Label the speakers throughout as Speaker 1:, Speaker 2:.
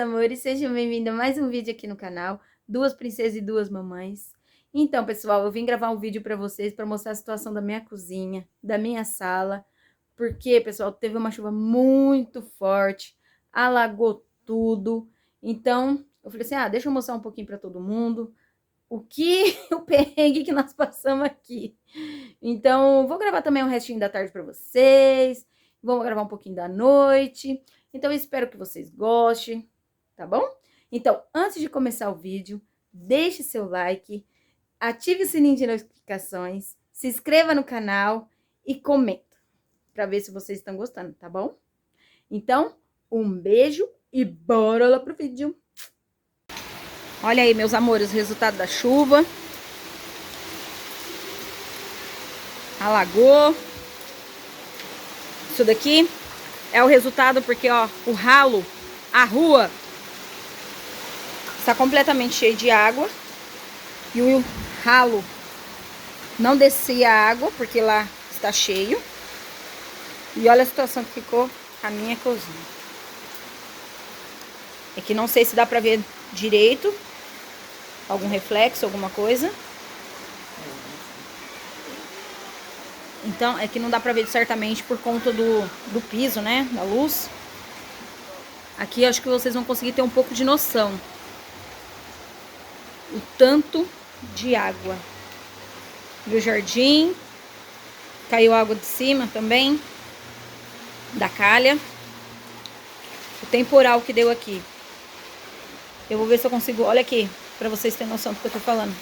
Speaker 1: amores, sejam bem-vindos a mais um vídeo aqui no canal, Duas Princesas e Duas Mamães. Então, pessoal, eu vim gravar um vídeo pra vocês para mostrar a situação da minha cozinha, da minha sala, porque, pessoal, teve uma chuva muito forte, alagou tudo. Então, eu falei assim, deixa eu mostrar um pouquinho pra todo mundo o perrengue que nós passamos aqui. Então, vou gravar também o restinho da tarde pra vocês, vamos gravar um pouquinho da noite. Então, eu espero que vocês gostem, tá bom? Então, antes de começar o vídeo, deixe seu like, ative o sininho de notificações, se inscreva no canal e comenta, para ver se vocês estão gostando, tá bom? Então, um beijo e bora lá pro vídeo. Olha aí, meus amores, o resultado da chuva. Alagou. Isso daqui é o resultado porque, ó, o ralo, a rua está completamente cheio de água. E o ralo não descia a água porque lá está cheio. E olha a situação que ficou a minha cozinha. É que não sei se dá pra ver direito. Algum reflexo, alguma coisa. Então, é que não dá pra ver certamente por conta do piso, né? Da luz. Aqui eu acho que vocês vão conseguir ter um pouco de noção. O tanto de água. E o jardim. Caiu água de cima também. Da calha. O temporal que deu aqui. Eu vou ver se eu consigo... Olha aqui, pra vocês terem noção do que eu tô falando.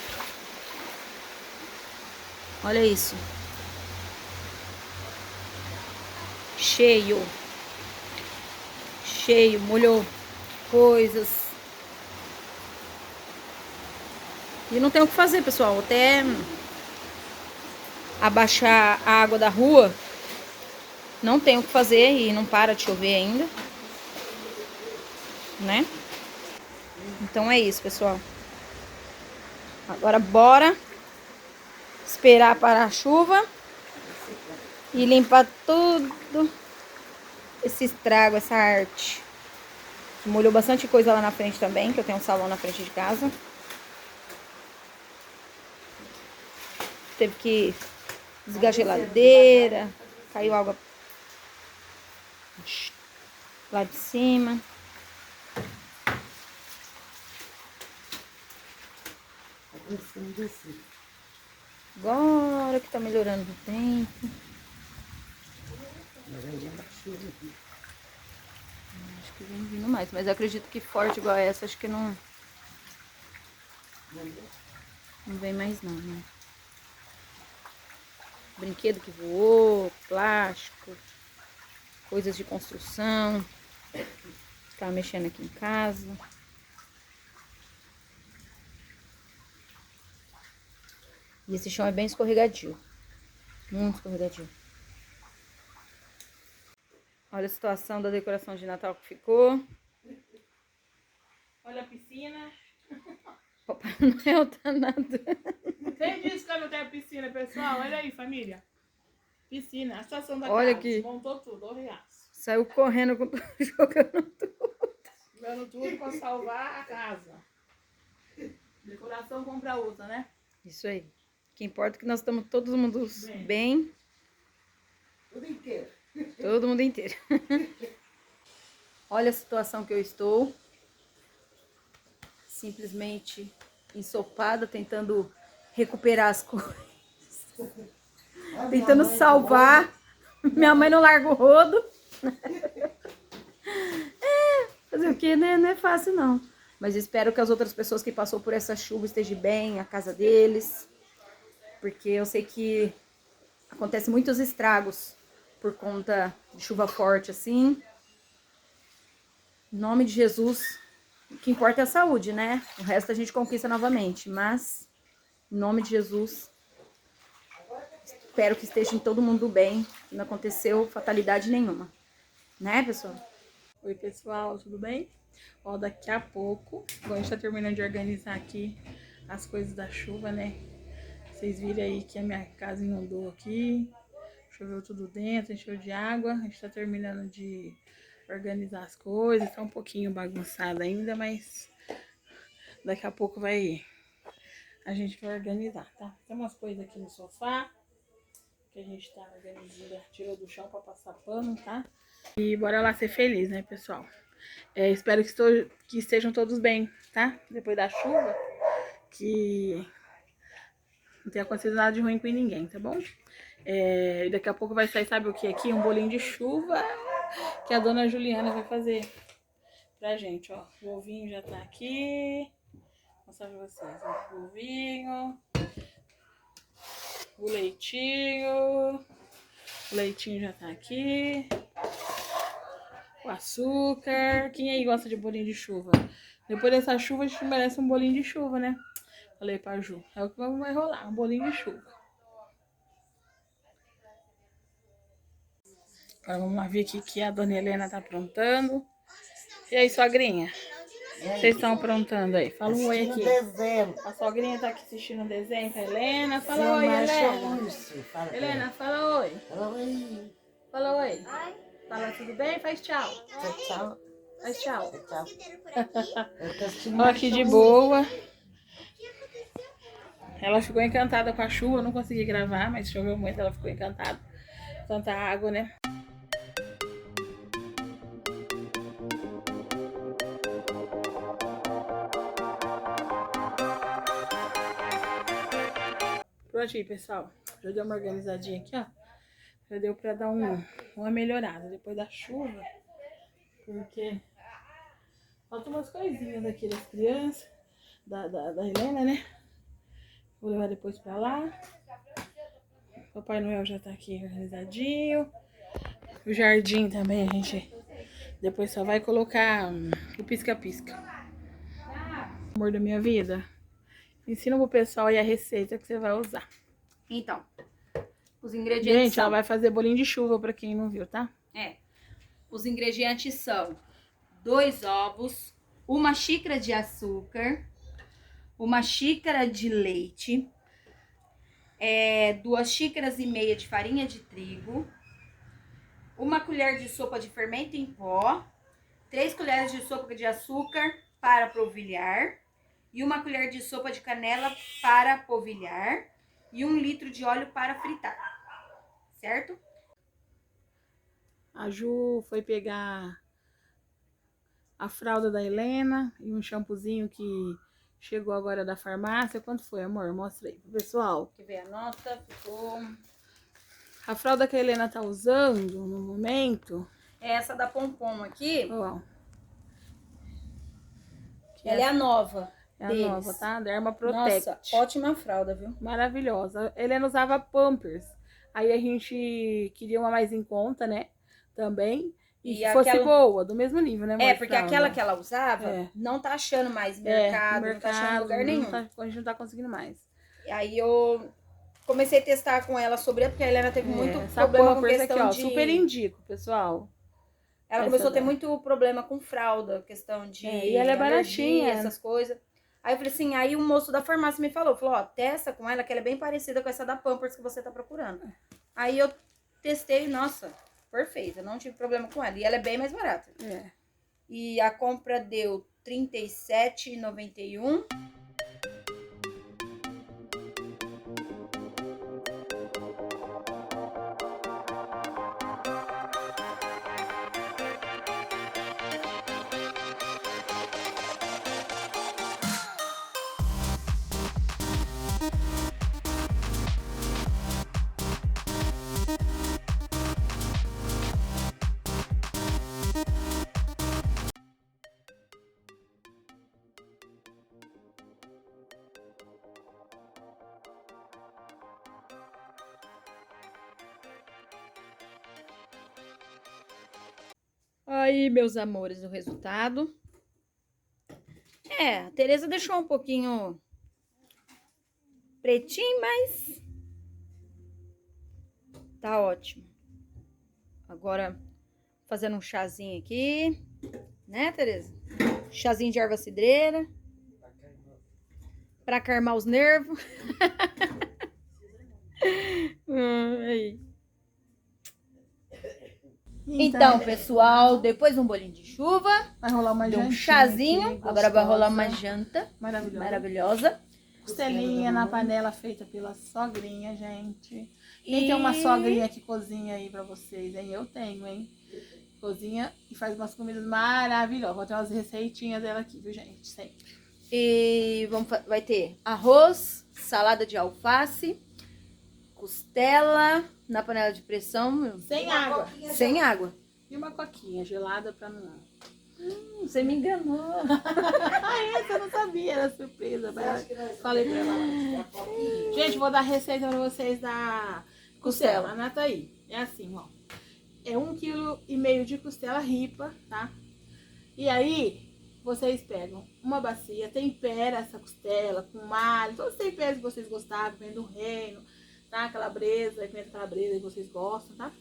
Speaker 1: Olha isso. Cheio. Cheio, molhou coisas. E não tem o que fazer, pessoal. Até abaixar a água da rua, não tem o que fazer e não para de chover ainda. Né? Então é isso, pessoal. Agora bora esperar parar a chuva e limpar tudo esse estrago, essa arte. Molhou bastante coisa lá na frente também, que eu tenho um salão na frente de casa. Teve que desligar a geladeira, caiu água lá de cima. Agora que tá melhorando o tempo. Acho que vem vindo mais, mas eu acredito que forte igual essa, acho que não vem mais não, né? Brinquedo que voou, plástico, coisas de construção. Tava mexendo aqui em casa. E esse chão é bem escorregadio. Muito escorregadio. Olha a situação da decoração de Natal que ficou.
Speaker 2: Olha a piscina.
Speaker 1: Papai Noel tá nadando.
Speaker 2: Quem disse que eu não tenho piscina, pessoal? Olha aí, família. Piscina, a situação da
Speaker 1: Olha
Speaker 2: casa.
Speaker 1: aqui.
Speaker 2: Montou tudo, o riacho.
Speaker 1: Saiu correndo, jogando tudo.
Speaker 2: Dando tudo pra salvar a casa. Decoração compra outra, né?
Speaker 1: Isso aí. O que importa é que nós estamos todo mundo bem.
Speaker 2: Tudo inteiro.
Speaker 1: Todo mundo inteiro. Olha a situação que eu estou. Simplesmente ensopada, tentando recuperar as coisas. Tentando salvar. Minha mãe não larga o rodo. Fazer o quê, né? Não é fácil, não. Mas espero que as outras pessoas que passou por essa chuva estejam bem, a casa deles. Porque eu sei que acontece muitos estragos por conta de chuva forte assim. Em nome de Jesus, o que importa é a saúde, né? O resto a gente conquista novamente. Mas, em nome de Jesus, espero que esteja todo mundo bem. Que não aconteceu fatalidade nenhuma. Né, pessoal?
Speaker 2: Oi, pessoal, tudo bem? Ó, daqui a pouco, bom, a gente tá terminando de organizar aqui as coisas da chuva, né? Vocês viram aí que a minha casa inundou aqui. Choveu tudo dentro, encheu de água. A gente tá terminando de organizar as coisas. Tá um pouquinho bagunçado ainda, mas daqui a pouco a gente vai organizar, tá? Tem umas coisas aqui no sofá que a gente tá organizando, tirou do chão pra passar pano, tá? E bora lá ser feliz, né, pessoal? Espero que estejam todos bem, tá? Depois da chuva, que não tenha acontecido nada de ruim com ninguém, tá bom? Daqui a pouco vai sair, sabe o que aqui? Um bolinho de chuva que a dona Juliana vai fazer pra gente, ó. O ovinho já tá aqui. Vou mostrar pra vocês, ó. O ovinho. O leitinho. O leitinho já tá aqui. O açúcar. Quem aí gosta de bolinho de chuva? Depois dessa chuva, a gente merece um bolinho de chuva, né? Falei pra Ju. É o que vai rolar, um bolinho de chuva. Agora vamos lá ver o que a dona Helena tá aprontando. E aí, sogrinha? Vocês estão aprontando aí? Fala um oi aqui.
Speaker 3: Desenho.
Speaker 2: A sogrinha tá aqui assistindo o desenho com a Helena. Fala oi, Helena. Helena, fala oi.
Speaker 3: Oi.
Speaker 2: Fala oi. Fala tudo bem? Faz tchau.
Speaker 3: Tchau.
Speaker 2: Faz tchau.
Speaker 3: Tchau. Eu tô assistindo
Speaker 2: Ó, aqui de boa. Ela ficou encantada com a chuva. Eu não consegui gravar, mas choveu muito. Ela ficou encantada. Tanta água, né? Pronto aí, pessoal. Já deu uma organizadinha aqui, ó. Já deu pra dar uma melhorada depois da chuva. Porque faltam umas coisinhas aqui das crianças. Da Helena, né? Vou levar depois pra lá. Papai Noel já tá aqui organizadinho. O jardim também a gente depois só vai colocar o pisca-pisca. Amor da minha vida. Ensina pro pessoal aí a receita que você vai usar.
Speaker 1: Então, os ingredientes
Speaker 2: Gente,
Speaker 1: são...
Speaker 2: ela vai fazer bolinho de chuva pra quem não viu, tá?
Speaker 1: Os ingredientes são 2 ovos, 1 xícara de açúcar, 1 xícara de leite, 2 xícaras e meia de farinha de trigo, 1 colher de sopa de fermento em pó, 3 colheres de sopa de açúcar para polvilhar e 1 colher de sopa de canela para polvilhar e 1 litro de óleo para fritar, certo?
Speaker 2: A Ju foi pegar a fralda da Helena e um shampoozinho que chegou agora da farmácia. Quanto foi, amor? Mostra aí pro pessoal.
Speaker 1: Quer ver a nota? Ficou...
Speaker 2: A fralda que a Helena tá usando no momento...
Speaker 1: É essa da Pompom aqui.
Speaker 2: Ó,
Speaker 1: Ela é a nova.
Speaker 2: é a
Speaker 1: deles.
Speaker 2: nova, tá? Derma Protect.
Speaker 1: Nossa, ótima fralda, viu?
Speaker 2: Maravilhosa. A Helena usava Pampers. Aí a gente queria uma mais em conta, né? Também. E que fosse boa, do mesmo nível, né, amor?
Speaker 1: porque aquela que ela usava não tá achando mais mercado, não tá achando em lugar nenhum.
Speaker 2: A gente não tá conseguindo mais.
Speaker 1: E aí eu comecei a testar com ela sobre, porque a Helena teve muito
Speaker 2: essa
Speaker 1: problema com
Speaker 2: Pampers
Speaker 1: questão
Speaker 2: aqui, ó, super indico, pessoal.
Speaker 1: Ela começou a ter muito problema com fralda, questão de
Speaker 2: e ela é baratinha,
Speaker 1: essas coisas. Aí eu falei assim, aí o moço da farmácia me falou, ó, testa com ela, que ela é bem parecida com essa da Pampers que você tá procurando. Aí eu testei, nossa, perfeita, não tive problema com ela. E ela é bem mais barata. E a compra deu R$ 37,91. Aí, meus amores, o resultado. A Tereza deixou um pouquinho pretinho, mas tá ótimo. Agora, fazendo um chazinho aqui, né, Tereza? Chazinho de erva cidreira. Pra acalmar os nervos. Aí. Então, pessoal, depois de um bolinho de chuva,
Speaker 2: vai rolar uma
Speaker 1: deu um
Speaker 2: jantinha
Speaker 1: chazinho,
Speaker 2: aqui,
Speaker 1: agora vai rolar
Speaker 2: gostosa,
Speaker 1: uma janta
Speaker 2: maravilhosa.
Speaker 1: maravilhosa.
Speaker 2: Costelinha na panela feita pela sogrinha, gente. Quem tem uma sogrinha que cozinha aí pra vocês, hein? Eu tenho, hein? Cozinha e faz umas comidas maravilhosas. Vou ter umas receitinhas dela aqui, viu, gente? Sempre.
Speaker 1: E vai ter arroz, salada de alface, costela na panela de pressão.
Speaker 2: Sem água.
Speaker 1: Sem água.
Speaker 2: E uma coquinha gelada pra não...
Speaker 1: Você me enganou.
Speaker 2: Essa eu não sabia, era surpresa. Mas falei pra ela. Gente, vou dar a receita pra vocês da costela. Anota aí. É assim, ó. É 1,5 kg de costela ripa, tá? E aí, vocês pegam uma bacia, tempera essa costela com alho, todos os temperos que vocês gostarem, vem do reino, tá? Calabresa, pimenta calabresa que vocês gostam, tá?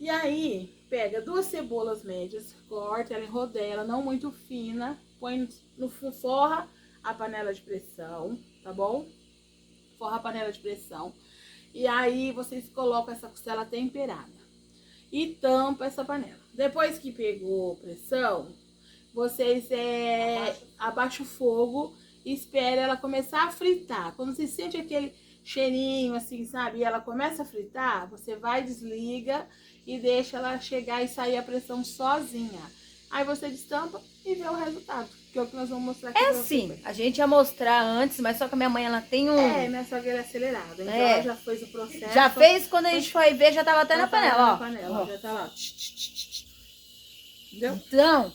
Speaker 2: E aí, pega 2 cebolas médias, corta ela em rodela, não muito fina, põe no forra a panela de pressão, tá bom? Forra a panela de pressão. E aí, vocês colocam essa costela temperada e tampa essa panela. Depois que pegou pressão, vocês abaixa o fogo e espera ela começar a fritar. Quando você sente aquele cheirinho assim, sabe? E ela começa a fritar, você vai, desliga e deixa ela chegar e sair a pressão sozinha. Aí você destampa e vê o resultado, que é o que nós vamos mostrar aqui.
Speaker 1: É assim, a gente ia mostrar antes, mas só que a minha mãe, ela tem um...
Speaker 2: minha sogra é acelerada, então ela já fez o processo.
Speaker 1: Já fez, quando a gente foi ver, já tava até na panela, ó.
Speaker 2: Já tá lá. Entendeu?
Speaker 1: Então,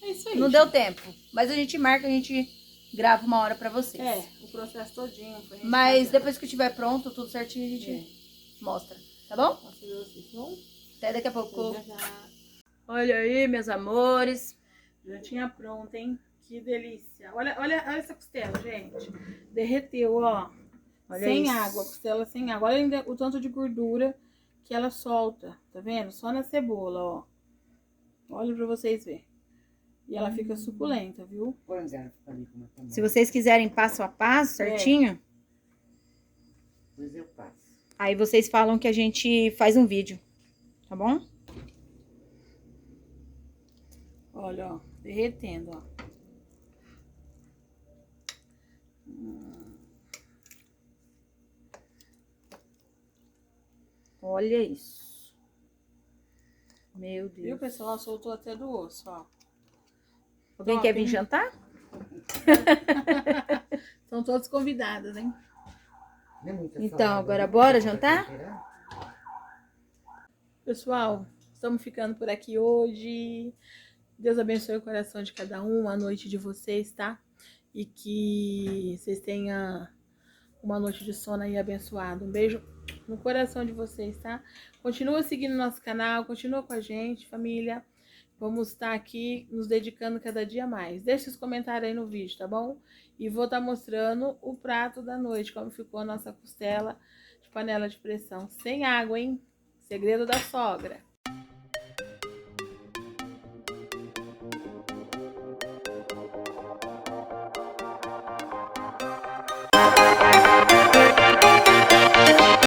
Speaker 2: é isso aí.
Speaker 1: não deu tempo, mas a gente marca, a gente grava uma hora pra vocês.
Speaker 2: O processo todinho.
Speaker 1: Mas depois que estiver pronto, tudo certinho, a gente mostra, tá bom?
Speaker 2: Mostra pra vocês, tá bom?
Speaker 1: Até daqui a pouco.
Speaker 2: Já.
Speaker 1: Olha aí, meus amores.
Speaker 2: Jantinha pronta, hein? Que delícia. Olha essa costela, gente. Derreteu, ó.
Speaker 1: Olha
Speaker 2: sem
Speaker 1: isso.
Speaker 2: água, costela sem água. Olha ainda o tanto de gordura que ela solta. Tá vendo? Só na cebola, ó. Olha pra vocês verem. E ela fica suculenta, viu?
Speaker 1: Se vocês quiserem passo a passo, certinho,
Speaker 3: Pois eu passo.
Speaker 1: aí vocês falam que a gente faz um vídeo, tá bom?
Speaker 2: Olha, ó. Derretendo, ó.
Speaker 1: Olha isso. Meu Deus.
Speaker 2: Viu, pessoal? Soltou até do osso, ó.
Speaker 1: Alguém quer vir jantar?
Speaker 2: São todos convidados, hein?
Speaker 1: Então, agora bora jantar?
Speaker 2: Pessoal, estamos ficando por aqui hoje. Deus abençoe o coração de cada um, a noite de vocês, tá? E que vocês tenham uma noite de sono aí abençoada. Um beijo no coração de vocês, tá? Continua seguindo nosso canal, continua com a gente, família. Vamos estar aqui nos dedicando cada dia mais. Deixa os comentários aí no vídeo, tá bom? E vou estar mostrando o prato da noite, como ficou a nossa costela de panela de pressão. Sem água, hein? Segredo da sogra.